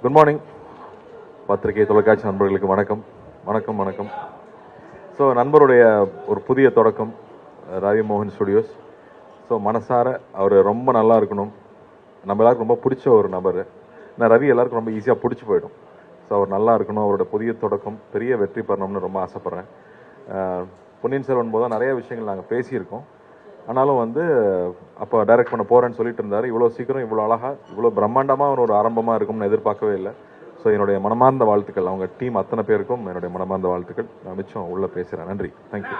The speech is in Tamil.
Good morning. பத்திரிகை தொலைக்காட்சி நண்பர்களுக்கு வணக்கம் வணக்கம் வணக்கம். ஸோ நண்பருடைய ஒரு புதிய தொடக்கம் ரவி மோகன் ஸ்டுடியோஸ். ஸோ மனசார அவர் ரொம்ப நல்லா இருக்கணும். நம்ம எல்லாருக்கும் ரொம்ப பிடிச்ச ஒரு நபர். நான் ரவி எல்லாருக்கும் ரொம்ப ஈஸியாக பிடிச்சி போயிடும். ஸோ அவர் நல்லா இருக்கணும். அவரோட புதிய தொடக்கம் பெரிய வெற்றி பெறணும்னு ரொம்ப ஆசைப்பட்றேன். பொன்னியின் செல்வன் போது நிறைய விஷயங்கள் நாங்கள் பேசியிருக்கோம். ஆனாலும் அப்போ டைரக்ட் பண்ண போகிறேன்னு சொல்லிட்டு இருந்தார். இவ்வளோ சீக்கிரம் இவ்வளோ அழகாக இவ்வளோ பிரம்மாண்டமாக ஒரு ஆரம்பமாக இருக்கும்னு எதிர்பார்க்கவே இல்லை. ஸோ என்னுடைய மனமார்ந்த வாழ்த்துக்கள். அவங்க டீம் அத்தனை பேருக்கும் என்னுடைய மனமார்ந்த வாழ்த்துக்கள். நான் மிச்சம் உள்ளே பேசுகிறேன். நன்றி. தேங்க்யூ.